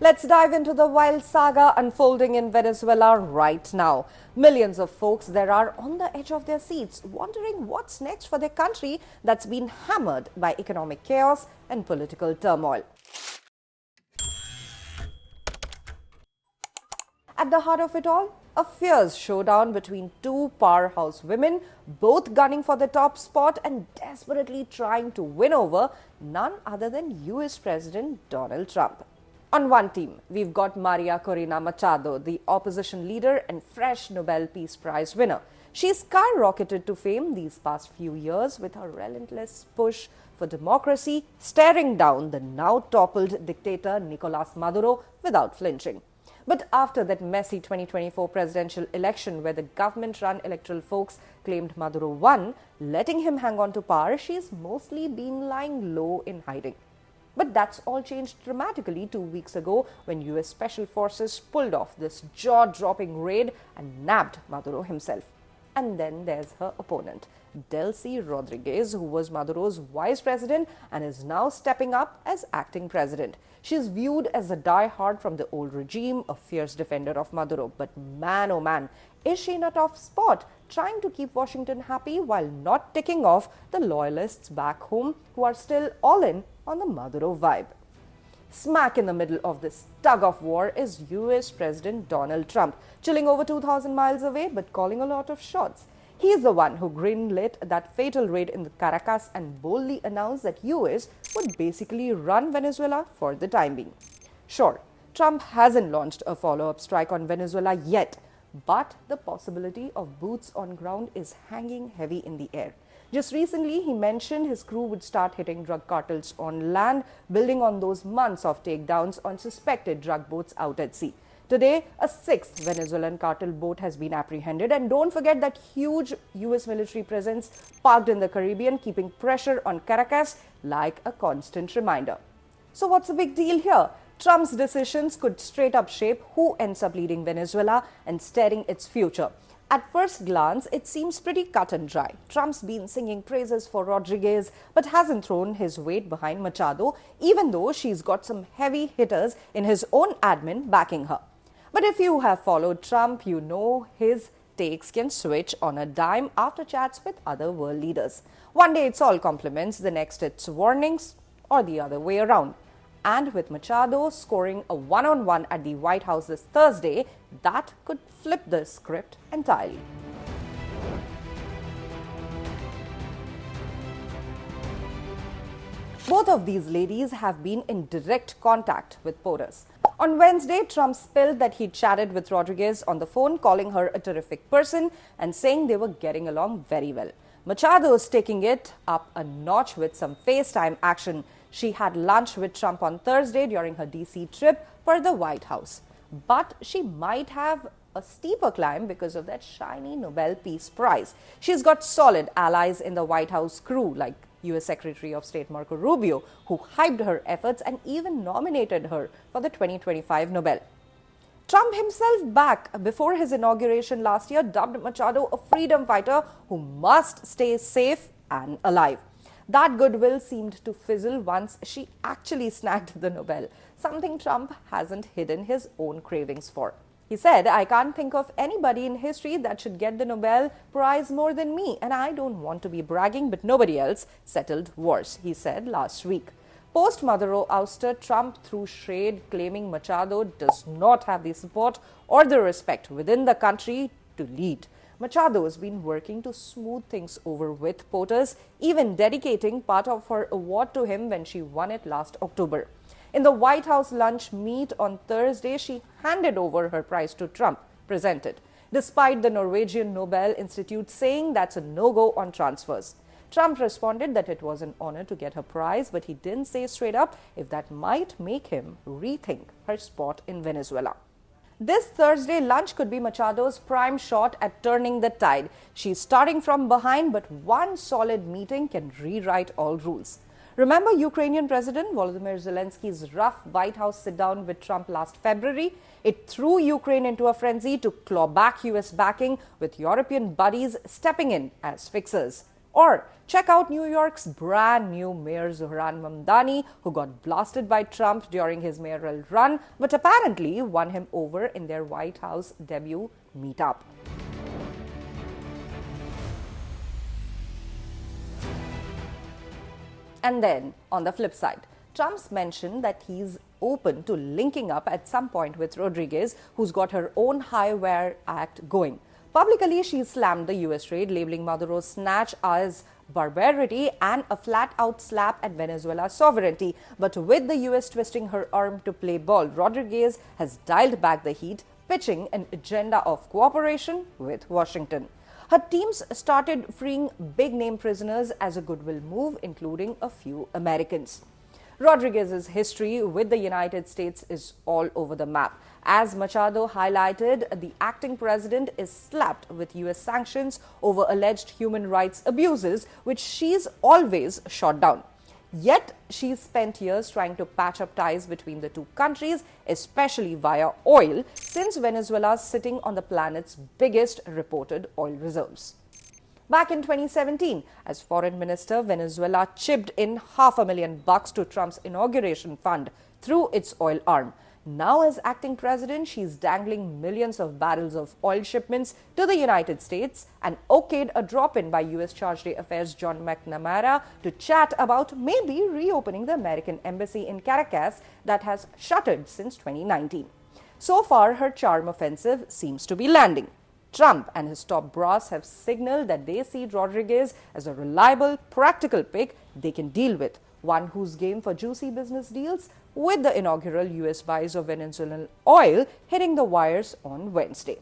Let's dive into the wild saga unfolding in Venezuela right now. Millions of folks there are on the edge of their seats, wondering what's next for their country that's been hammered by economic chaos and political turmoil. At the heart of it all, a fierce showdown between two powerhouse women, both gunning for the top spot and desperately trying to win over none other than US President Donald Trump. On one team, we've got María Corina Machado, the opposition leader and fresh Nobel Peace Prize winner. She's skyrocketed to fame these past few years with her relentless push for democracy, staring down the now toppled dictator Nicolás Maduro without flinching. But after that messy 2024 presidential election where the government-run electoral folks claimed Maduro won, letting him hang on to power, she's mostly been lying low in hiding. But that's all changed dramatically 2 weeks ago when US Special Forces pulled off this jaw-dropping raid and nabbed Maduro himself. And then there's her opponent, Delcy Rodriguez, who was Maduro's vice president and is now stepping up as acting president. She's viewed as a die-hard from the old regime, a fierce defender of Maduro. But man, oh man, is she in a tough spot, trying to keep Washington happy while not ticking off the loyalists back home who are still all in on the Maduro vibe. Smack in the middle of this tug-of-war is US President Donald Trump, chilling over 2,000 miles away but calling a lot of shots. He's the one who greenlit that fatal raid in Caracas and boldly announced that US would basically run Venezuela for the time being. Sure, Trump hasn't launched a follow-up strike on Venezuela yet, but the possibility of boots on ground is hanging heavy in the air. Just recently, he mentioned his crew would start hitting drug cartels on land, building on those months of takedowns on suspected drug boats out at sea. Today, a sixth Venezuelan cartel boat has been apprehended, and don't forget that huge US military presence parked in the Caribbean, keeping pressure on Caracas like a constant reminder. So what's the big deal here? Trump's decisions could straight up shape who ends up leading Venezuela and steering its future. At first glance, it seems pretty cut and dry. Trump's been singing praises for Rodriguez, but hasn't thrown his weight behind Machado, even though she's got some heavy hitters in his own admin backing her. But if you have followed Trump, you know his takes can switch on a dime after chats with other world leaders. One day it's all compliments, the next it's warnings, or the other way around. And with Machado scoring a one-on-one at the White House this Thursday, that could flip the script entirely. Both of these ladies have been in direct contact with POTUS. On Wednesday, Trump spilled that he chatted with Rodriguez on the phone, calling her a terrific person and saying they were getting along very well. Machado is taking it up a notch with some FaceTime action. She had lunch with Trump on Thursday during her DC trip per the White House. But she might have a steeper climb because of that shiny Nobel Peace Prize. She's got solid allies in the White House crew like US Secretary of State Marco Rubio, who hyped her efforts and even nominated her for the 2025 Nobel. Trump himself, back before his inauguration last year, dubbed Machado a freedom fighter who must stay safe and alive. That goodwill seemed to fizzle once she actually snagged the Nobel, something Trump hasn't hidden his own cravings for. He said, "I can't think of anybody in history that should get the Nobel Prize more than me, and I don't want to be bragging, but nobody else settled worse," he said last week. Post-Maduro ouster, Trump threw shade, claiming Machado does not have the support or the respect within the country to lead. Machado has been working to smooth things over with POTUS, even dedicating part of her award to him when she won it last October. In the White House lunch meet on Thursday, she handed over her prize to Trump, presented, despite the Norwegian Nobel Institute saying that's a no-go on transfers. Trump responded that it was an honor to get her prize, but he didn't say straight up if that might make him rethink her spot in Venezuela. This Thursday lunch could be Machado's prime shot at turning the tide. She's starting from behind, but one solid meeting can rewrite all rules. Remember Ukrainian President Volodymyr Zelensky's rough White House sit-down with Trump last February? It threw Ukraine into a frenzy to claw back US backing, with European buddies stepping in as fixers. Or check out New York's brand new Mayor Zohran Mamdani, who got blasted by Trump during his mayoral run, but apparently won him over in their White House debut meetup. And then, on the flip side, Trump's mentioned that he's open to linking up at some point with Rodriguez, who's got her own Highwire Act going. Publicly, she slammed the US raid, labeling Maduro's snatch as barbarity and a flat-out slap at Venezuela's sovereignty. But with the US twisting her arm to play ball, Rodriguez has dialed back the heat, pitching an agenda of cooperation with Washington. Her teams started freeing big-name prisoners as a goodwill move, including a few Americans. Rodriguez's history with the United States is all over the map. As Machado highlighted, the acting president is slapped with US sanctions over alleged human rights abuses, which she's always shot down. Yet, she's spent years trying to patch up ties between the two countries, especially via oil, since Venezuela's sitting on the planet's biggest reported oil reserves. Back in 2017, as foreign minister, Venezuela chipped in $500,000 to Trump's inauguration fund through its oil arm. Now, as acting president, she's dangling millions of barrels of oil shipments to the United States and okayed a drop-in by U.S. Charge d'Affaires John McNamara to chat about maybe reopening the American embassy in Caracas that has shuttered since 2019. So far, her charm offensive seems to be landing. Trump and his top brass have signaled that they see Rodriguez as a reliable, practical pick they can deal with, one who's game for juicy business deals, with the inaugural U.S. buys of Venezuelan oil hitting the wires on Wednesday.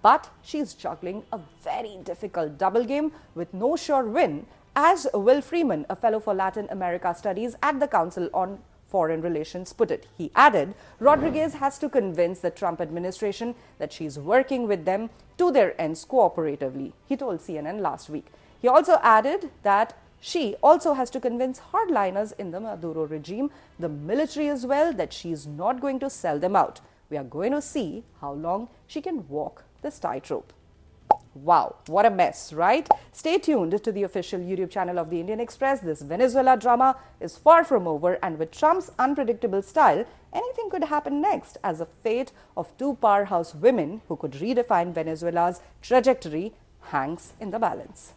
But she's juggling a very difficult double game with no sure win, as Will Freeman, a fellow for Latin America Studies at the Council on Foreign Relations, put it. He added, Rodriguez has to convince the Trump administration that she's working with them to their ends cooperatively, he told CNN last week. He also added that she also has to convince hardliners in the Maduro regime, the military as well, that she's not going to sell them out. We are going to see how long she can walk this tightrope. Wow, what a mess, right? Stay tuned to the official YouTube channel of the Indian Express. This Venezuela drama is far from over, and with Trump's unpredictable style, anything could happen next, as the fate of two powerhouse women who could redefine Venezuela's trajectory hangs in the balance.